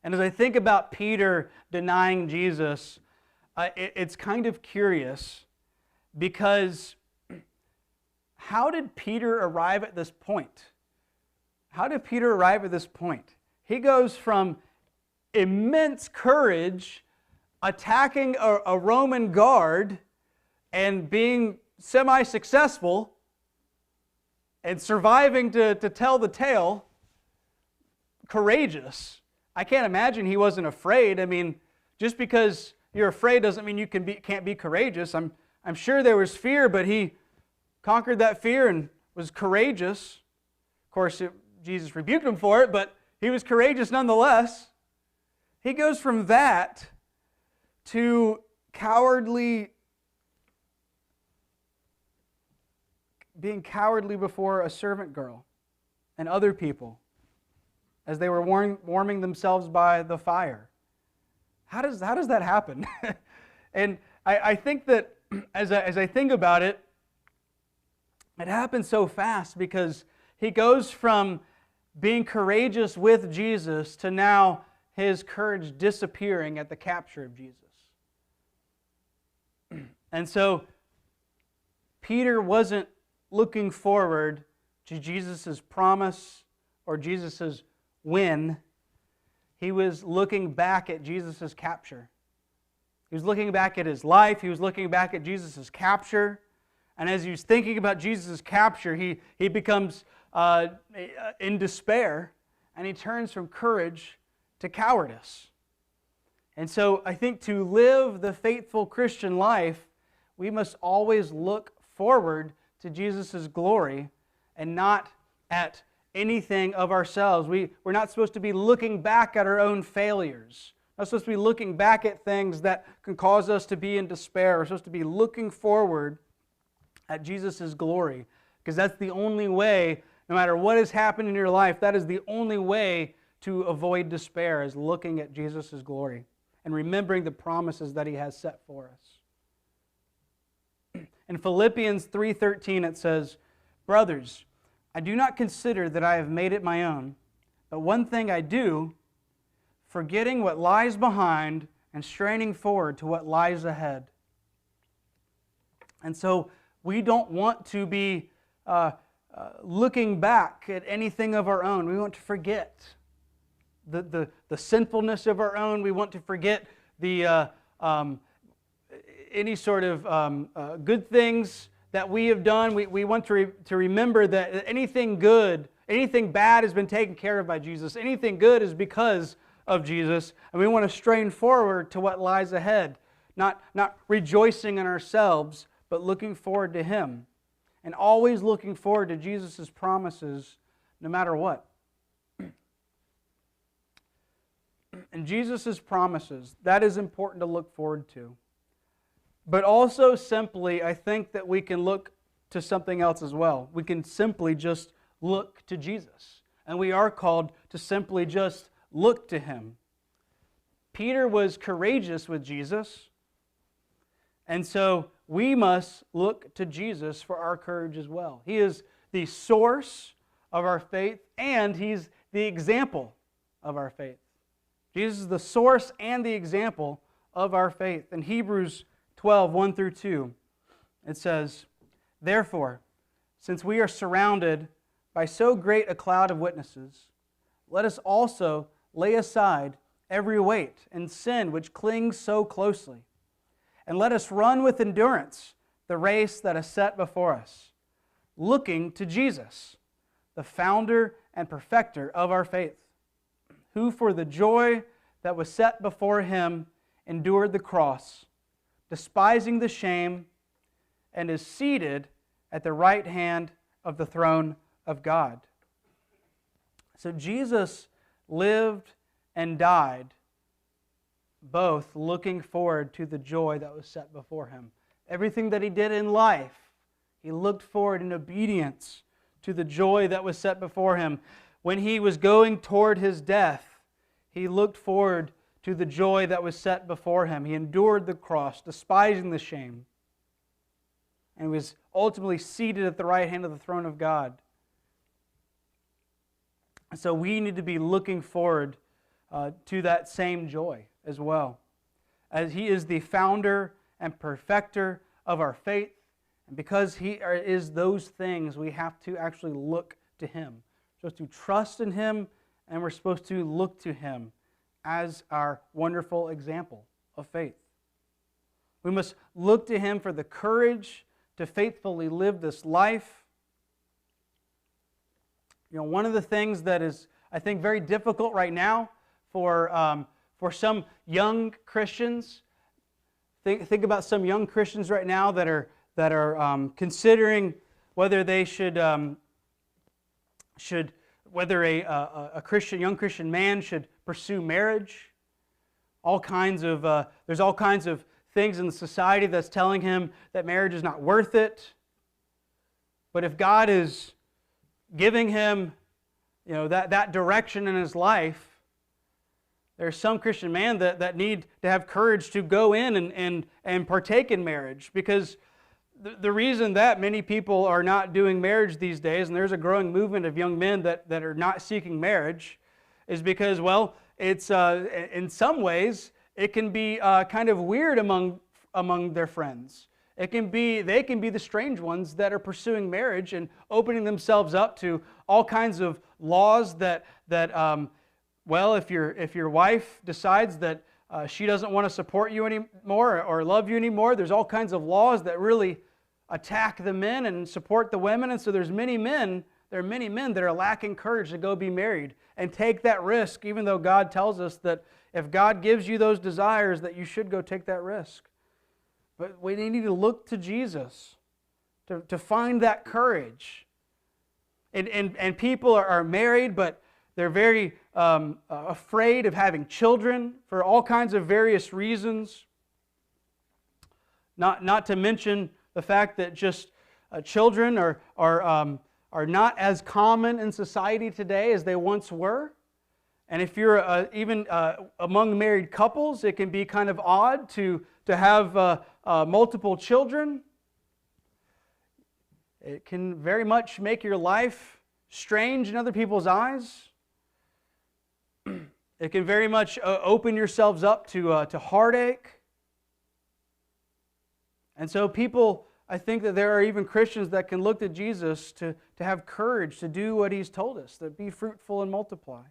And as I think about Peter denying Jesus, it's kind of curious because how did Peter arrive at this point? How did Peter arrive at this point? He goes from immense courage, attacking a Roman guard and being semi-successful and surviving to tell the tale, courageous. I can't imagine he wasn't afraid. I mean, just because you're afraid doesn't mean you can't be courageous. I'm sure there was fear, but he conquered that fear and was courageous. Of course, Jesus rebuked him for it, but he was courageous nonetheless. He goes from that to being cowardly before a servant girl and other people as they were warming themselves by the fire. How does that happen? And I think that as I think about it, it happens so fast because he goes from being courageous with Jesus to now his courage disappearing at the capture of Jesus. And so Peter wasn't looking forward to Jesus' promise or Jesus' win. He was looking back at Jesus' capture. He was looking back at his life. He was looking back at Jesus' capture. And as he was thinking about Jesus' capture, he becomes in despair, and he turns from courage to cowardice. And so I think to live the faithful Christian life, we must always look forward to Jesus' glory and not at anything of ourselves. We're not supposed to be looking back at our own failures. We're not supposed to be looking back at things that can cause us to be in despair. We're supposed to be looking forward at Jesus' glory, because that's the only way, no matter what has happened in your life, that is the only way to avoid despair, is looking at Jesus' glory and remembering the promises that He has set for us. In Philippians 3:13 it says, "Brothers, I do not consider that I have made it my own, but one thing I do, forgetting what lies behind and straining forward to what lies ahead." And so we don't want to be looking back at anything of our own. We want to forget the sinfulness of our own. We want to forget the any sort of good things that we have done. We want to remember that anything good, anything bad has been taken care of by Jesus. Anything good is because of Jesus. And we want to strain forward to what lies ahead. Not rejoicing in ourselves, but looking forward to Him. And always looking forward to Jesus' promises no matter what. And Jesus' promises, that is important to look forward to. But also simply, I think that we can look to something else as well. We can simply just look to Jesus. And we are called to simply just look to Him. Peter was courageous with Jesus. And so we must look to Jesus for our courage as well. He is the source of our faith, and He's the example of our faith. Jesus is the source and the example of our faith. In Hebrews 12, 1 through 2, it says, "Therefore, since we are surrounded by so great a cloud of witnesses, let us also lay aside every weight and sin which clings so closely. And let us run with endurance the race that is set before us, looking to Jesus, the founder and perfecter of our faith, who for the joy that was set before Him endured the cross, despising the shame, and is seated at the right hand of the throne of God." So Jesus lived and died both looking forward to the joy that was set before Him. Everything that He did in life, He looked forward in obedience to the joy that was set before Him. When He was going toward His death, He looked forward to the joy that was set before Him. He endured the cross, despising the shame, and was ultimately seated at the right hand of the throne of God. So we need to be looking forward to that same joy as well. As He is the founder and perfecter of our faith, and because He is those things, we have to actually look to Him. We're supposed to trust in Him, and we're supposed to look to Him as our wonderful example of faith. We must look to Him for the courage to faithfully live this life. One of the things that is, I think, very difficult right now for some young Christians. Think about some young Christians right now that are considering whether they should whether a young Christian man should pursue marriage. There's all kinds of things in the society that's telling him that marriage is not worth it. But if God is giving him, that direction in his life, there's some Christian man that need to have courage to go in and partake in marriage. Because the reason that many people are not doing marriage these days, and there's a growing movement of young men that are not seeking marriage, is because, it's in some ways it can be kind of weird among their friends. They can be the strange ones that are pursuing marriage and opening themselves up to all kinds of laws that if your wife decides that she doesn't want to support you anymore or love you anymore, there's all kinds of laws that really attack the men and support the women. And so there are many men that are lacking courage to go be married and take that risk, even though God tells us that if God gives you those desires, that you should go take that risk. But we need to look to Jesus to find that courage. And people are married, but they're very afraid of having children for all kinds of various reasons. Not to mention the fact that just children are not as common in society today as they once were. And if you're even among married couples, it can be kind of odd to have multiple children. It can very much make your life strange in other people's eyes. It can very much open yourselves up to heartache. And so I think that there are even Christians that can look to Jesus to have courage to do what He's told us, to be fruitful and multiply.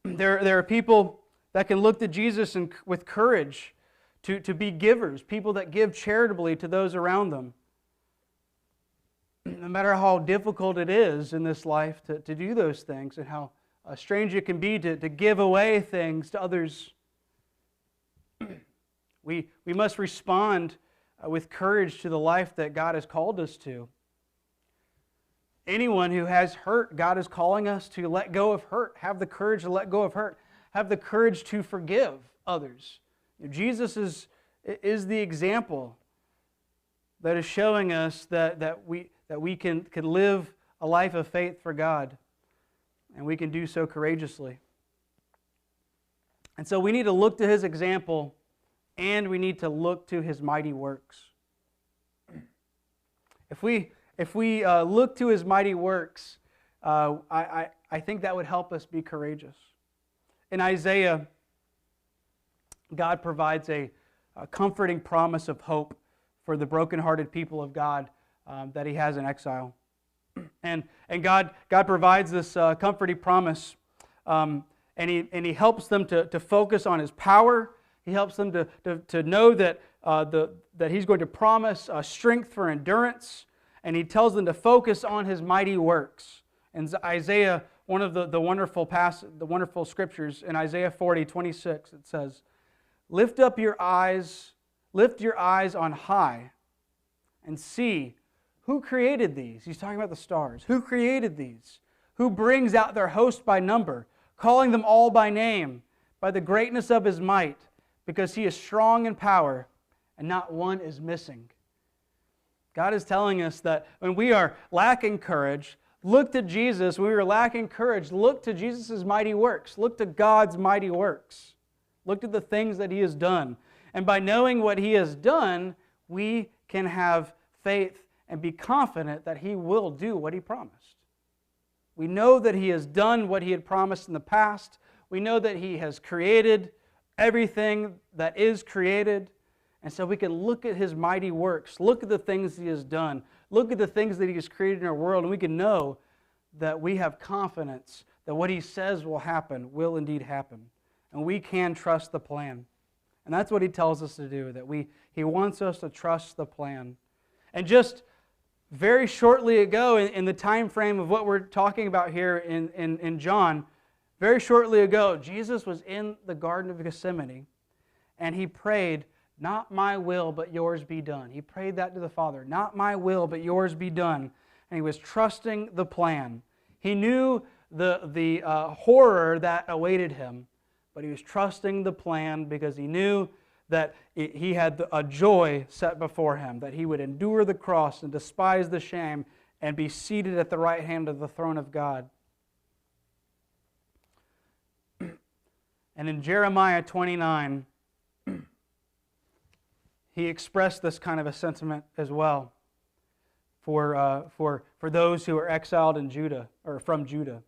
There are people that can look to Jesus with courage to be givers, people that give charitably to those around them. No matter how difficult it is in this life to do those things, and how strange it can be to give away things to others, we must respond with courage to the life that God has called us to. Anyone who has hurt, God is calling us to let go of hurt. Have the courage to let go of hurt. Have the courage to forgive others. Jesus is the example that is showing us that we can live a life of faith for God, and we can do so courageously. And so we need to look to His example, and we need to look to His mighty works. If we look to His mighty works, I think that would help us be courageous. In Isaiah, God provides a comforting promise of hope for the brokenhearted people of God that He has in exile. And God provides this comforting promise, and He helps them to focus on His power. He helps them to know that He's going to promise strength for endurance, and He tells them to focus on His mighty works. In Isaiah, one of the wonderful scriptures in Isaiah 40:26, it says, lift your eyes on high, and see who created these. He's talking about the stars. Who created these? Who brings out their host by number, calling them all by name, by the greatness of His might, because He is strong in power, and not one is missing. God is telling us that when we are lacking courage, look to Jesus. When we are lacking courage, look to Jesus' mighty works. Look to God's mighty works. Look to the things that He has done. And by knowing what He has done, we can have faith and be confident that He will do what He promised. We know that He has done what He had promised in the past. We know that He has created everything that is created. And so we can look at His mighty works, look at the things He has done, look at the things that He has created in our world, and we can know that we have confidence that what He says will happen will indeed happen. And we can trust the plan. And that's what He tells us to do, that He wants us to trust the plan. And just very shortly ago, in the time frame of what we're talking about here in John, very shortly ago, Jesus was in the Garden of Gethsemane, and He prayed, "Not my will, but yours be done." He prayed that to the Father, "Not my will, but yours be done." And He was trusting the plan. He knew the horror that awaited Him, but He was trusting the plan because He knew that He had a joy set before Him, that He would endure the cross and despise the shame and be seated at the right hand of the throne of God. And in Jeremiah 29, He expressed this kind of a sentiment as well for those who are exiled in Judah, or from Judah.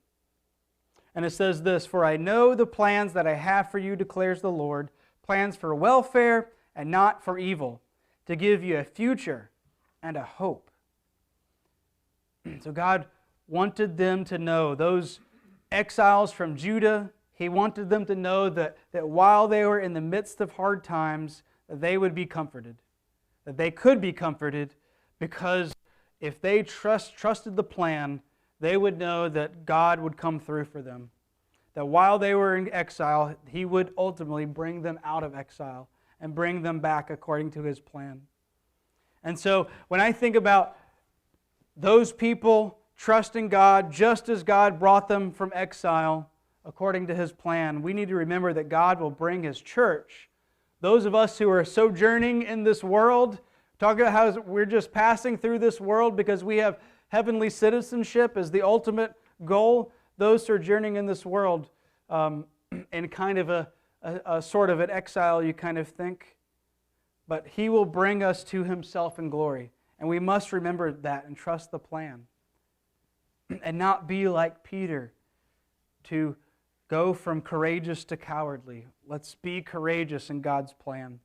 And it says this, "For I know the plans that I have for you, declares the Lord, plans for welfare and not for evil, to give you a future and a hope." So God wanted them to know, those exiles from Judah, He wanted them to know that while they were in the midst of hard times, that they would be comforted, that they could be comforted, because if they trusted the plan, they would know that God would come through for them. That while they were in exile, He would ultimately bring them out of exile and bring them back according to His plan. And so when I think about those people trusting God just as God brought them from exile according to His plan, we need to remember that God will bring His church. Those of us who are sojourning in this world, talking about how we're just passing through this world because we have heavenly citizenship as the ultimate goal, those sojourning in this world in kind of a sort of an exile, you kind of think. But He will bring us to Himself in glory. And we must remember that and trust the plan. And not be like Peter to go from courageous to cowardly. Let's be courageous in God's plan.